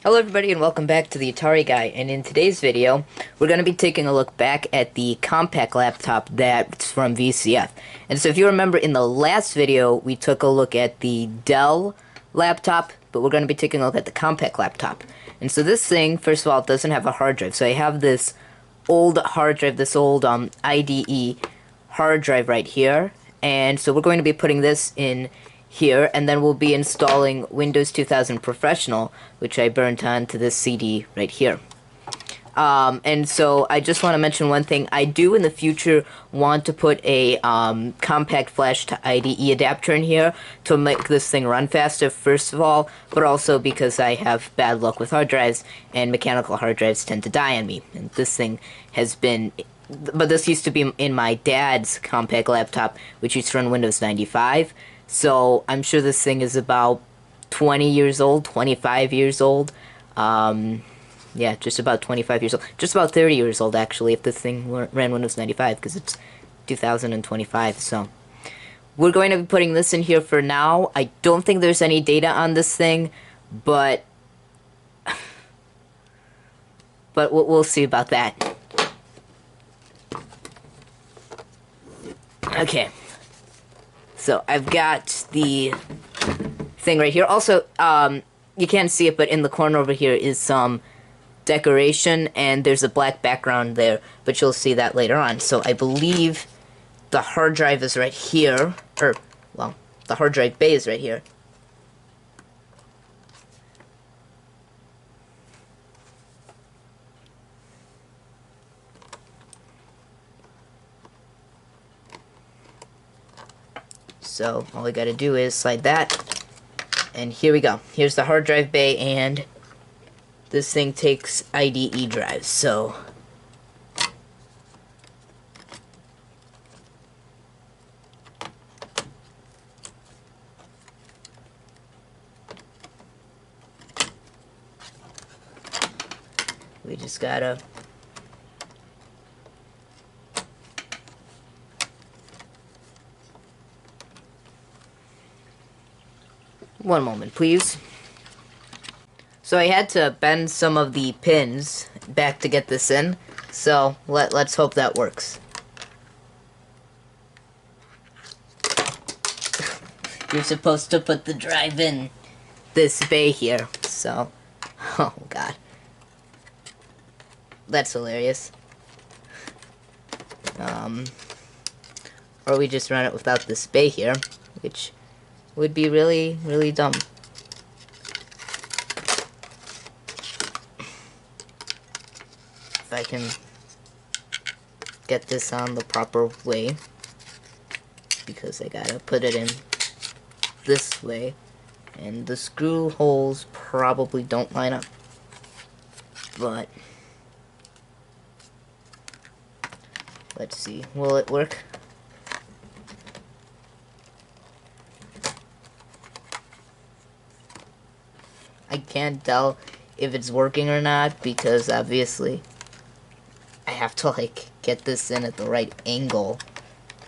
Hello everybody and welcome back to the Atari Guy, and in today's video we're going to be taking a look back at the Compaq laptop that's from VCF. And so if you remember in the last video we took a look at the Dell laptop, but we're going to be taking a look at the Compaq laptop. And so this thing, first of all, it doesn't have a hard drive. So I have this old hard drive, this old IDE hard drive right here, and so we're going to be putting this in here, and then we'll be installing Windows 2000 Professional, which I burnt onto this CD right here. And so I just want to mention one thing. I do in the future want to put a compact flash to IDE adapter in here to make this thing run faster, first of all, but also because I have bad luck with hard drives, and mechanical hard drives tend to die on me. And this thing has been... But this used to be in my dad's Compaq laptop, which used to run Windows 95. So I'm sure this thing is about 20 years old, 25 years old. Yeah, just about 25 years old. Just about 30 years old, actually, if this thing ran Windows 95, because it's 2025, so... We're going to be putting this in here for now. I don't think there's any data on this thing, but... but we'll see about that. Okay. So, I've got the thing right here. Also, you can't see it, but in the corner over here is some decoration, and there's a black background there, but you'll see that later on. So, I believe the hard drive is right here, or, well, the hard drive bay is right here. So, all we gotta do is slide that, and here we go. Here's the hard drive bay, and this thing takes IDE drives, so... we just gotta... One moment, please. So I had to bend some of the pins back to get this in, so let's hope that works. You're supposed to put the drive in this bay here, so... Oh, God. That's hilarious. Or we just run it without this bay here, which would be really, really dumb. If I can get this on the proper way, because I gotta put it in this way, and the screw holes probably don't line up, but let's see, will it work? I can't tell if it's working or not, because obviously I have to like get this in at the right angle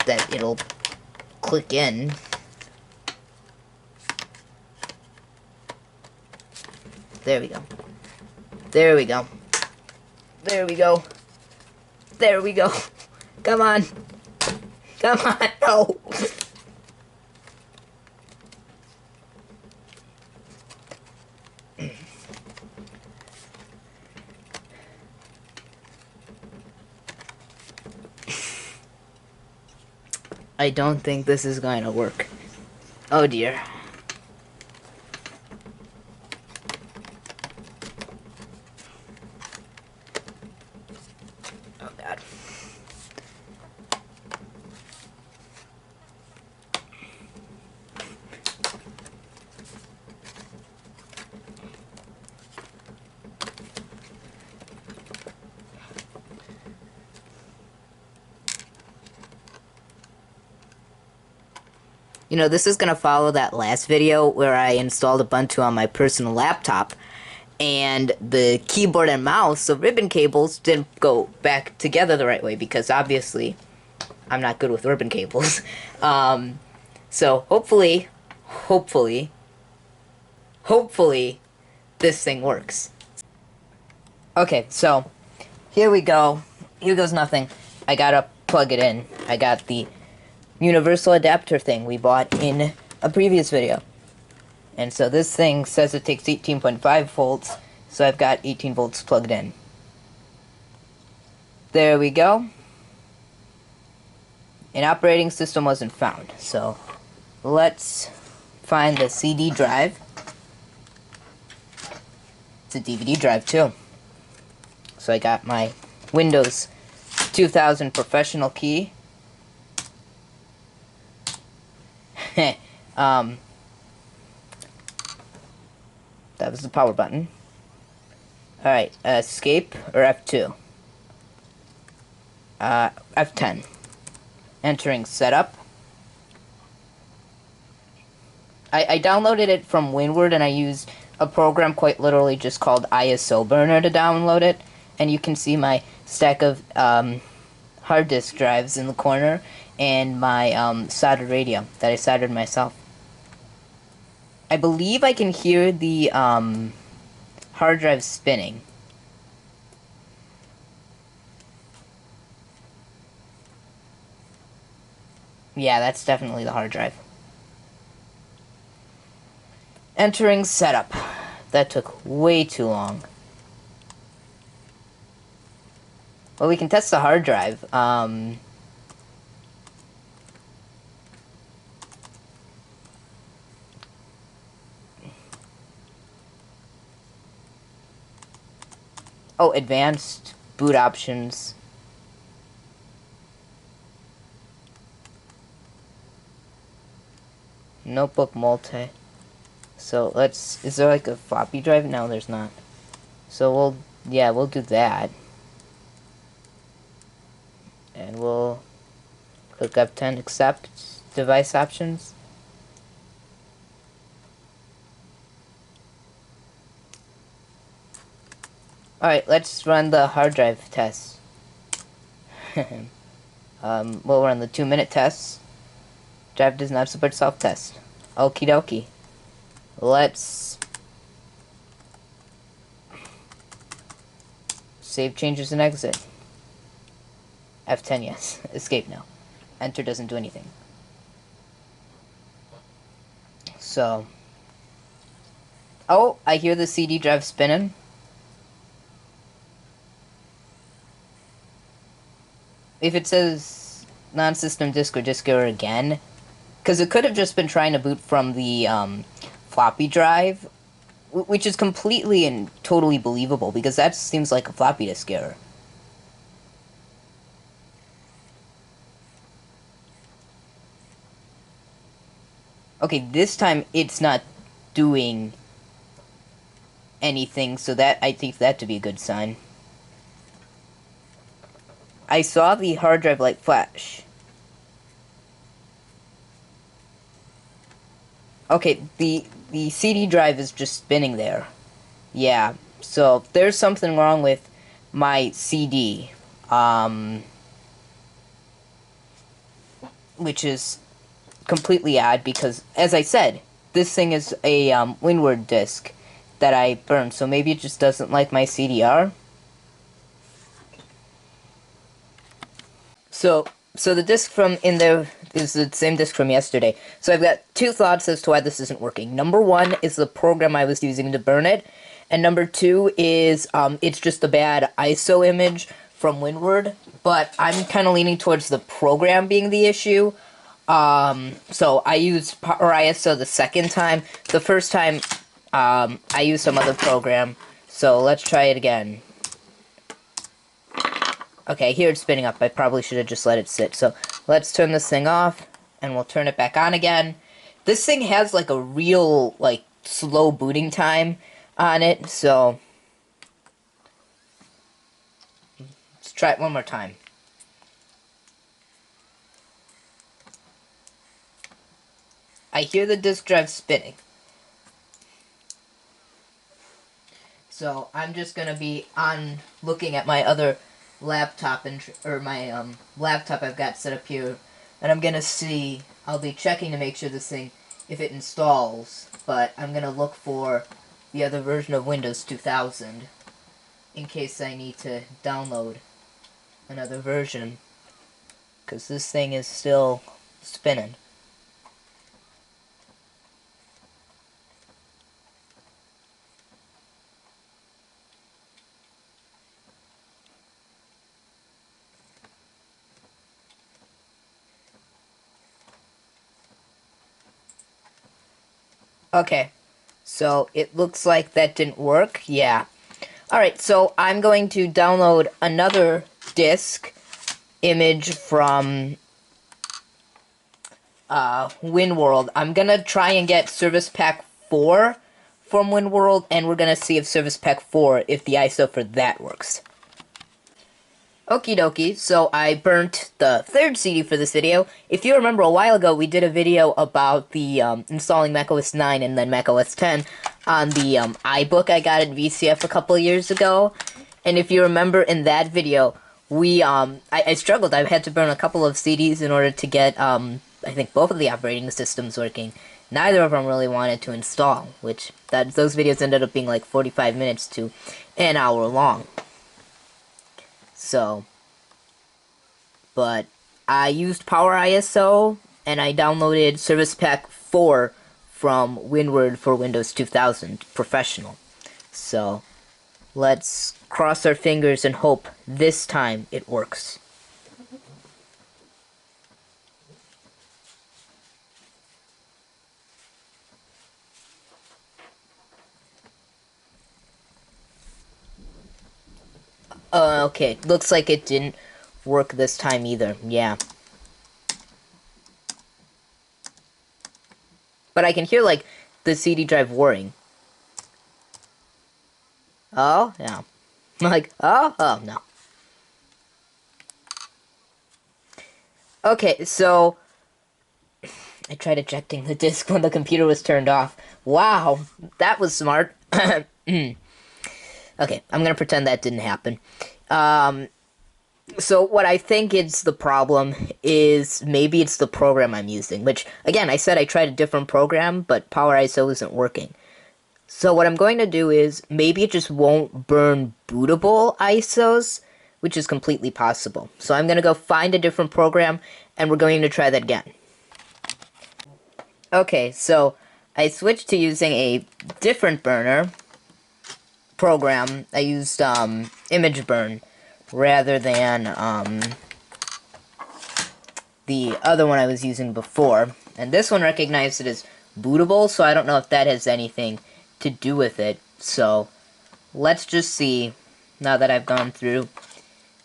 that it'll click in. There we go. There we go. There we go. There we go. Come on. Come on. No. I don't think this is going to work. Oh dear. Oh God. You know, this is going to follow that last video where I installed Ubuntu on my personal laptop, and the keyboard and mouse, the ribbon cables, didn't go back together the right way, because obviously I'm not good with ribbon cables. So hopefully this thing works. Okay, so here we go. Here goes nothing. I gotta plug it in. I got the universal adapter thing we bought in a previous video. And so this thing says it takes 18.5 volts, so I've got 18 volts plugged in. There we go. An operating system wasn't found, so let's find the CD drive. It's a DVD drive too. So I got my Windows 2000 professional key. That was the power button. Alright, escape or F2? F10. Entering setup. I downloaded it from Windward, and I used a program quite literally just called ISO Burner to download it. And you can see my stack of hard disk drives in the corner and my soldered radio that I soldered myself. I believe I can hear the hard drive spinning. Yeah, that's definitely the hard drive. Entering setup. That took way too long. Well, we can test the hard drive. Oh, advanced boot options. Notebook multi. So let's, is there like a floppy drive? No, there's not. So we'll do that. And we'll click F10, accept device options. Alright, let's run the hard drive test. We'll run the 2-minute test. Drive does not support self-test. Okie dokie. Let's save changes and exit. F10, yes. Escape now. Enter doesn't do anything. So, oh, I hear the CD drive spinning. If it says non-system disk or disk error again, because it could have just been trying to boot from the floppy drive, which is completely and totally believable, because that seems like a floppy disk error. Okay, this time it's not doing anything, so that I take that to be a good sign. I saw the hard drive light flash. Okay, the CD drive is just spinning there. Yeah, so there's something wrong with my CD, which is completely odd because, as I said, this thing is a Windward disk that I burned, so maybe it just doesn't like my CDR. So the disk from in there is the same disk from yesterday. So I've got two thoughts as to why this isn't working. Number one is the program I was using to burn it, and number two is it's just a bad ISO image from Windward. But I'm kind of leaning towards the program being the issue. So I used Power ISO the second time. The first time I used some other program. So let's try it again. Okay, here it's spinning up. I probably should have just let it sit. So let's turn this thing off, and we'll turn it back on again. This thing has like a real, like, slow booting time on it, so let's try it one more time. I hear the disk drive spinning. So I'm just gonna be on looking at my other laptop or my laptop I've got set up here, and I'm gonna see. I'll be checking to make sure this thing, if it installs, but I'm gonna look for the other version of Windows 2000 in case I need to download another version, because this thing is still spinning. Okay, so it looks like that didn't work. Yeah. Alright, so I'm going to download another disk image from WinWorld. I'm gonna try and get Service Pack 4 from WinWorld, and we're gonna see if Service Pack 4, if the ISO for that works. Okie dokie, so I burnt the third CD for this video. If you remember, a while ago we did a video about the installing macOS 9 and then macOS 10 on the iBook I got at VCF a couple of years ago. And if you remember in that video, I struggled. I had to burn a couple of CDs in order to get, I think, both of the operating systems working. Neither of them really wanted to install, which those videos ended up being like 45 minutes to an hour long. So, but I used Power ISO, and I downloaded Service Pack 4 from WinWorld for Windows 2000 Professional. So, let's cross our fingers and hope this time it works. Okay, looks like it didn't work this time either, yeah. But I can hear, like, the CD drive whirring. Oh, yeah. Like, oh, no. Okay, so I tried ejecting the disk when the computer was turned off. Wow, that was smart. Okay, I'm gonna pretend that didn't happen. So what I think is the problem is maybe it's the program I'm using, which, again, I said I tried a different program, but Power ISO isn't working. So what I'm going to do is, maybe it just won't burn bootable ISOs, which is completely possible. So I'm going to go find a different program, and we're going to try that again. Okay, so I switched to using a different burner program. I used Image Burn rather than the other one I was using before. And this one recognized it as bootable, so I don't know if that has anything to do with it. So let's just see, now that I've gone through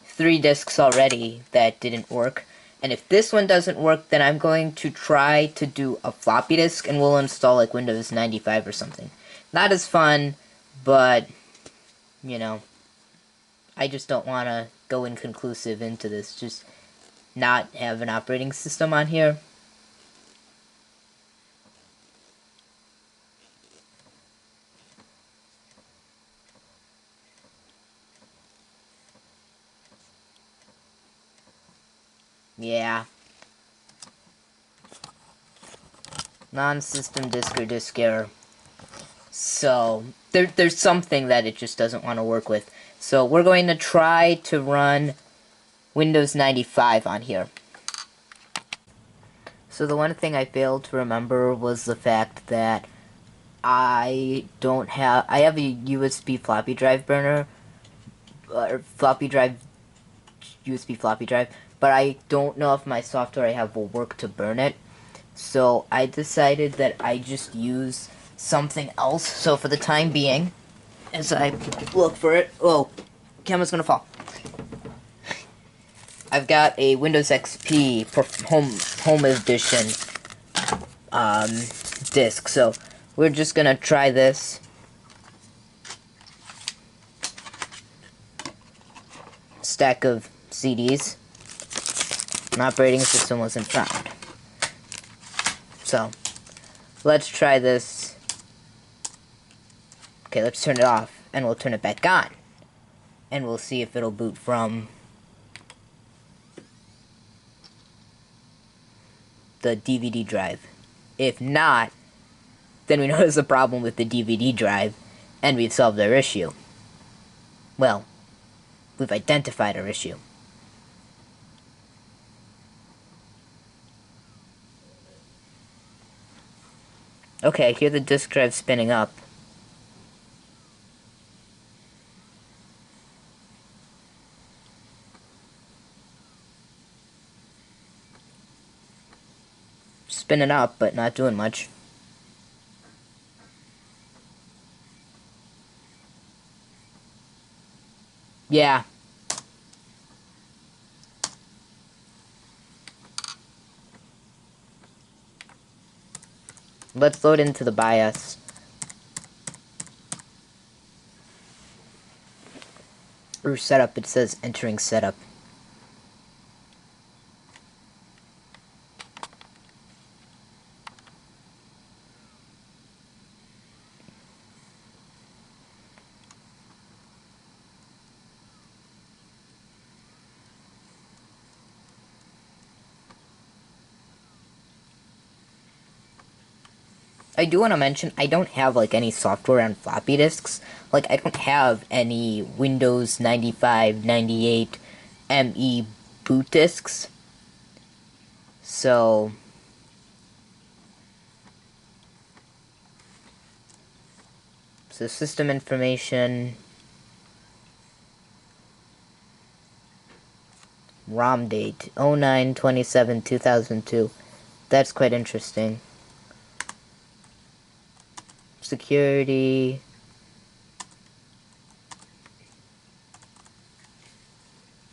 3 disks already that didn't work. And if this one doesn't work, then I'm going to try to do a floppy disk, and we'll install like Windows 95 or something. Not as fun, but, you know, I just don't want to go inconclusive into this. Just not have an operating system on here. Yeah. Non-system disk or disk error. So, there's something that it just doesn't want to work with. So, we're going to try to run Windows 95 on here. So, the one thing I failed to remember was the fact that I have a USB floppy drive burner, or USB floppy drive, but I don't know if my software I have will work to burn it. So I decided that I just use something else. So for the time being, as I look for it, oh, camera's gonna fall. I've got a Windows XP Home Edition disc. So we're just gonna try this. Stack of CDs. An operating system wasn't found. So, let's try this. Okay, let's turn it off, and we'll turn it back on. And we'll see if it'll boot from the DVD drive. If not, then we know there's a problem with the DVD drive, And we've solved our issue. Well, we've identified our issue. Okay, I hear the disk drive spinning up. Spinning up, but not doing much. Yeah. Let's load into the BIOS. Or setup, it says entering setup. I do want to mention, I don't have, like, any software on floppy disks. Like, I don't have any Windows 95, 98 ME boot disks. So... So, system information... ROM date, 09/27/2002. That's quite interesting. Security.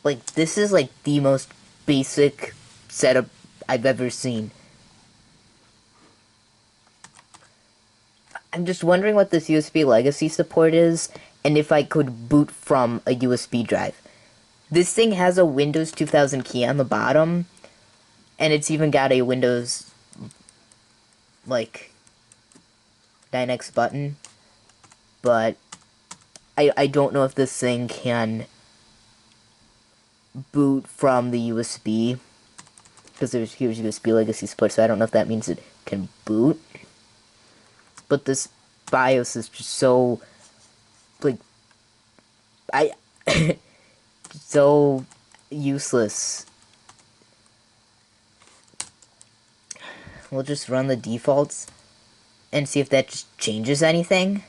Like, this is like the most basic setup I've ever seen. I'm just wondering what this USB legacy support is, and if I could boot from a USB drive. This thing has a Windows 2000 key on the bottom, and it's even got a Windows, like, 9X button, but I don't know if this thing can boot from the USB, because here's USB legacy support, so I don't know if that means it can boot. But this BIOS is just so, like, so useless. We'll just run the defaults and see if that just changes anything.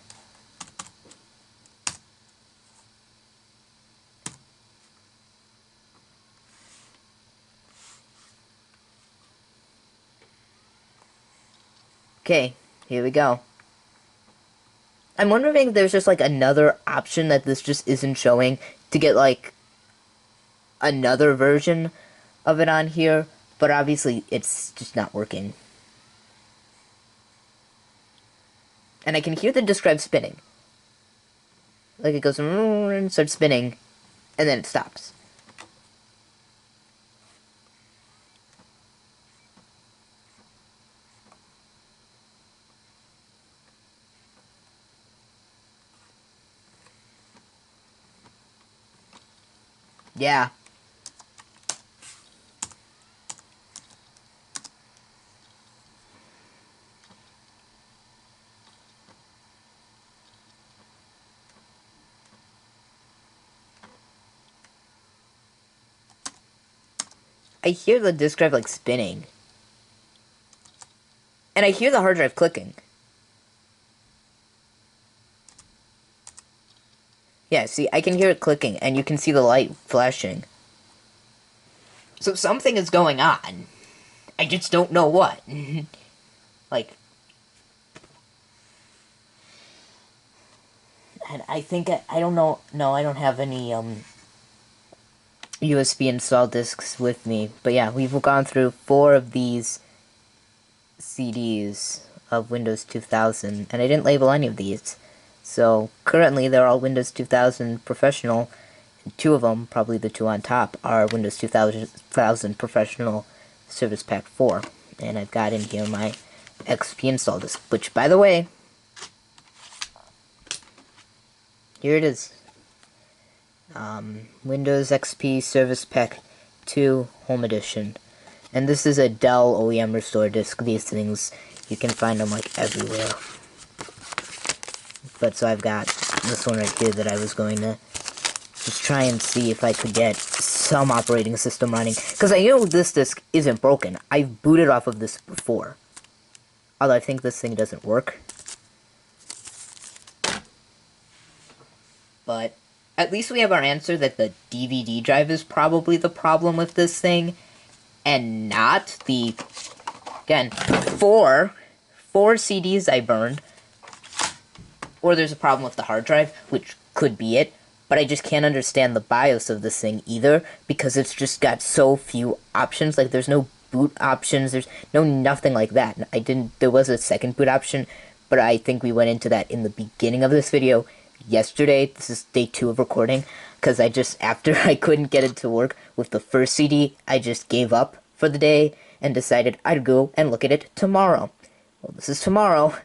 Okay, here we go. I'm wondering if there's just, like, another option that this just isn't showing to get, like, another version of it on here, but obviously it's just not working. And I can hear the disk drive spinning. Like, it goes and starts spinning, and then it stops. Yeah. I hear the disk drive, like, spinning. And I hear the hard drive clicking. Yeah, see, I can hear it clicking, and you can see the light flashing. So something is going on. I just don't know what. Like... And I think, I don't know, no, I don't have any, USB install discs with me. But yeah, we've gone through 4 of these CDs of Windows 2000, and I didn't label any of these. So, currently, they're all Windows 2000 Professional, and 2 of them, probably the 2 on top, are Windows 2000 Professional Service Pack 4. And I've got in here my XP install disc, which, by the way, here it is. Windows XP Service Pack 2 Home Edition. And this is a Dell OEM Restore disc. These things, you can find them, like, everywhere. But so I've got this one right here that I was going to just try and see if I could get some operating system running. Because I know this disk isn't broken. I've booted off of this before. Although I think this thing doesn't work. But at least we have our answer that the DVD drive is probably the problem with this thing. And not the, again, four CDs I burned. Or there's a problem with the hard drive, which could be it. But I just can't understand the BIOS of this thing either, because it's just got so few options. Like, there's no boot options, there's no nothing like that. There was a second boot option, but I think we went into that in the beginning of this video yesterday. This is day 2 of recording, because after I couldn't get it to work with the first CD, I just gave up for the day and decided I'd go and look at it tomorrow. Well, this is tomorrow,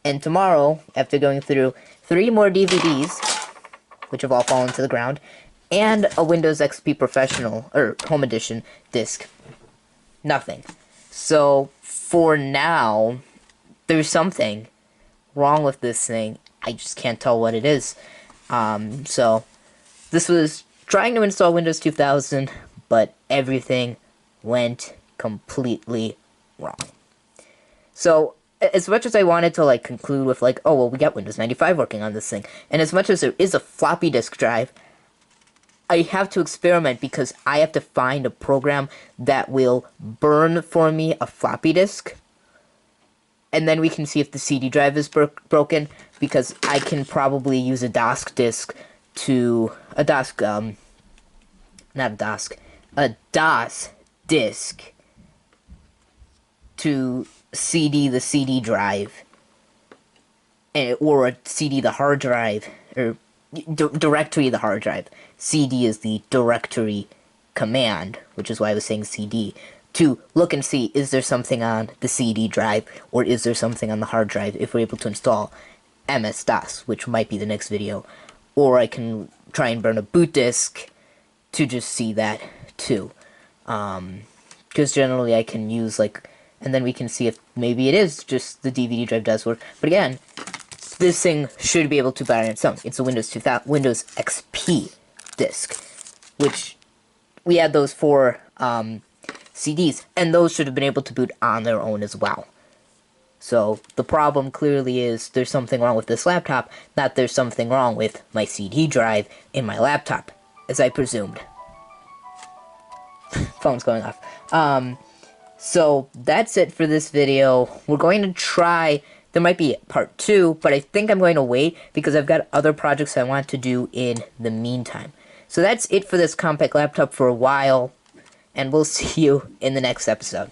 and tomorrow, after going through 3 more DVDs, which have all fallen to the ground, and a Windows XP Professional, or Home Edition disc. Nothing. So, for now, there's something wrong with this thing. I just can't tell what it is. So, this was trying to install Windows 2000, but everything went completely wrong. So, as much as I wanted to, like, conclude with, like, oh, well, we got Windows 95 working on this thing, and as much as there is a floppy disk drive, I have to experiment because I have to find a program that will burn for me a floppy disk, and then we can see if the CD drive is broken, because I can probably use a DOS disk to, a DOS disk to CD the CD drive, or a CD the hard drive, or directory the hard drive. CD is the directory command, which is why I was saying CD, to look and see, is there something on the CD drive, or is there something on the hard drive, if we're able to install MS-DOS, which might be the next video. Or I can try and burn a boot disk to just see that, too. Because generally I can use, like, and then we can see if maybe it is just the DVD drive does work. But again, this thing should be able to buy on its own. It's a Windows XP disc, which we had those 4 CDs, and those should have been able to boot on their own as well. So the problem clearly is there's something wrong with this laptop, not there's something wrong with my CD drive in my laptop, as I presumed. Phone's going off. So that's it for this video. We're going to try, there might be part 2, but I think I'm going to wait because I've got other projects I want to do in the meantime. So that's it for this Compaq laptop for a while, and we'll see you in the next episode.